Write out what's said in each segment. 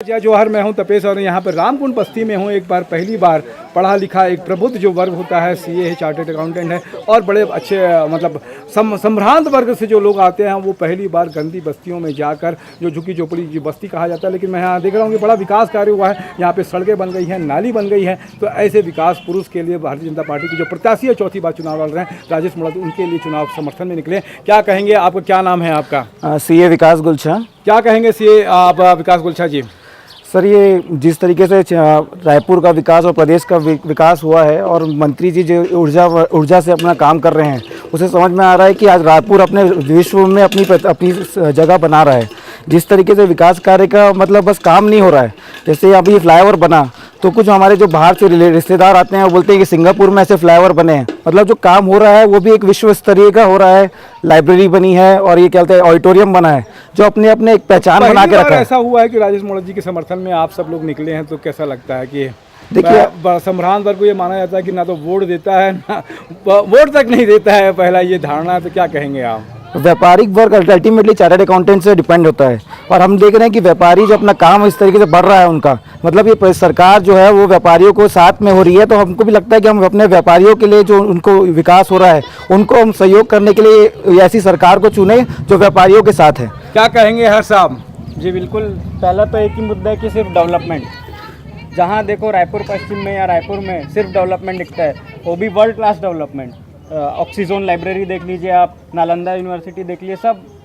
जय जौहर, मैं हूं तपेश और यहाँ पर रामकुंड बस्ती में हूं। एक बार पहली बार पढ़ा लिखा एक प्रबुद्ध जो वर्ग होता है, सीए है, चार्टर्ड अकाउंटेंट है और बड़े अच्छे मतलब संभ्रांत वर्ग से जो लोग आते हैं वो पहली बार गंदी बस्तियों में जाकर, जो झुकी झोपड़ी जो बस्ती कहा जाता है, लेकिन मैं यहाँ देख रहा हूँ कि बड़ा विकास कार्य हुआ है। यहाँ पे सड़कें बन गई हैं, नाली बन गई है। तो ऐसे विकास पुरुष के लिए भारतीय जनता पार्टी की जो प्रत्याशी है, चौथी बार चुनाव लड़ रहे हैं, राजेश मुड़त, उनके लिए चुनाव समर्थन में निकले। क्या कहेंगे? आपका क्या नाम है? आपका सीए विकास गुलछा। क्या कहेंगे सीए आप विकास गुलछा जी? सर, ये जिस तरीके से रायपुर का विकास और प्रदेश का विकास हुआ है और मंत्री जी जो ऊर्जा से अपना काम कर रहे हैं, उसे समझ में आ रहा है कि आज रायपुर अपने विश्व में अपनी जगह बना रहा है। जिस तरीके से विकास कार्य का मतलब बस काम नहीं हो रहा है। जैसे अभी फ्लाईओवर बना तो कुछ हमारे जो बाहर से रिश्तेदार आते हैं वो बोलते हैं कि सिंगापुर में ऐसे फ्लाईओवर बने हैं। मतलब जो काम हो रहा है वो भी एक विश्व स्तरीय का हो रहा है। लाइब्रेरी बनी है और ये क्या कहते हैं ऑडिटोरियम बना है, जो अपने अपने एक पहचान बना के रखा है। ऐसा हुआ है कि राजेश मुड़त जी के समर्थन में आप सब लोग निकले हैं, तो कैसा लगता है कि देखिए संभ्रांत वर्ग को ये माना जाता है कि ना तो वोट देता है, ना वोट तक नहीं देता है, पहला ये धारणा है। तो क्या कहेंगे आप? व्यापारिक वर्ग अल्टीमेटली चार्टर्ड अकाउंटेंट से डिपेंड होता है और हम देख रहे हैं कि व्यापारी जो अपना काम इस तरीके से बढ़ रहा है उनका मतलब ये सरकार जो है वो व्यापारियों को साथ में हो रही है। तो हमको भी लगता है कि हम अपने व्यापारियों के लिए जो उनको विकास हो रहा है उनको हम सहयोग करने के लिए ऐसी सरकार को चुने जो व्यापारियों के साथ है। क्या कहेंगे हर साहब? जी बिल्कुल, पहला तो एक ही मुद्दा है कि सिर्फ डेवलपमेंट। जहाँ देखो रायपुर पश्चिम में या रायपुर में सिर्फ डेवलपमेंट दिखता है, वो भी world class development. Oxyzone library देख लीजिए आप, नालंदा यूनिवर्सिटी देख लीजिए,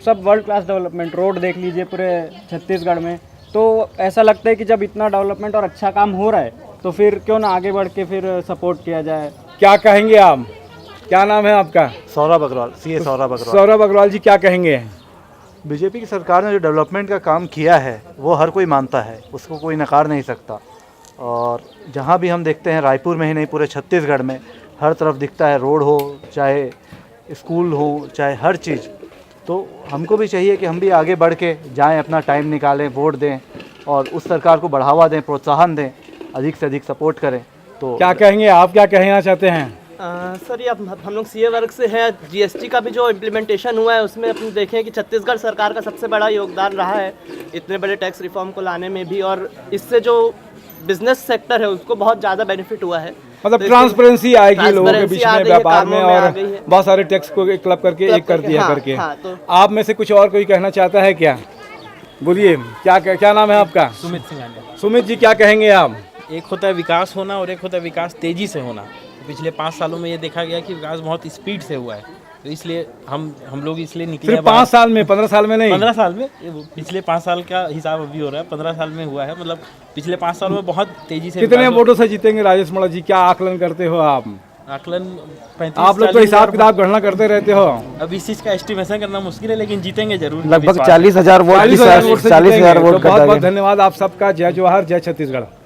सब वर्ल्ड क्लास डेवलपमेंट। रोड देख लीजिए पूरे छत्तीसगढ़ में। तो ऐसा लगता है कि जब इतना डेवलपमेंट और अच्छा काम हो रहा है तो फिर क्यों ना आगे बढ़ के फिर सपोर्ट किया जाए। क्या कहेंगे आप? क्या नाम है आपका? सौरभ अग्रवाल, सीए सौरभ अग्रवाल। सौरभ अग्रवाल जी, क्या कहेंगे? बीजेपी की सरकार ने जो डेवलपमेंट का काम किया है वो हर कोई मानता है, उसको कोई नकार नहीं सकता। और जहाँ भी हम देखते हैं, रायपुर में ही नहीं पूरे छत्तीसगढ़ में हर तरफ दिखता है, रोड हो चाहे स्कूल हो चाहे हर चीज़। तो हमको भी चाहिए कि हम भी आगे बढ़ के जाएँ, अपना टाइम निकालें, वोट दें और उस सरकार को बढ़ावा दें, प्रोत्साहन दें, अधिक से अधिक सपोर्ट करें। तो क्या कहेंगे आप? क्या कहना चाहते हैं? सर, ये हम लोग सीए वर्ग से हैं। जीएसटी का भी जो इम्प्लीमेंटेशन हुआ है उसमें अपन देखें कि छत्तीसगढ़ सरकार का सबसे बड़ा योगदान रहा है इतने बड़े टैक्स रिफॉर्म को लाने में भी, और इससे जो बिजनेस सेक्टर है उसको बहुत ज़्यादा बेनिफिट हुआ है। मतलब ट्रांसपेरेंसी आएगी लोगों के बीच में, व्यापार में, और बहुत सारे टैक्स को क्लब करके एक कर दिया करके। तो आप में से कुछ और कोई कहना चाहता है क्या? बोलिए, क्या नाम है आपका? सुमित सिंघानिया। सुमित जी, क्या कहेंगे आप? एक होता है विकास होना और एक होता है विकास तेजी से होना। पिछले 5 सालों में ये देखा गया कि विकास बहुत स्पीड से हुआ है, तो इसलिए हम लोग इसलिए निकले। सिर्फ 5 साल में, 15 साल में नहीं? 15 साल में, पिछले 5 साल का हिसाब अभी हो रहा है, 15 साल में हुआ है। मतलब पिछले 5 सालों में बहुत तेजी से। कितने वोटों से जीतेंगे राजेश मुड़त जी? क्या आकलन करते हो आप? आकलन 35। आप लोग तो हिसाब किताब गणना करते रहते हो। अब इस चीज़ का एस्टिमेशन करना मुश्किल है, लेकिन जीतेंगे जरूर। लगभग 40,000 वोट। 40,000 वोट। बहुत बहुत धन्यवाद आप सबका। जय जौहर, जय छत्तीसगढ़।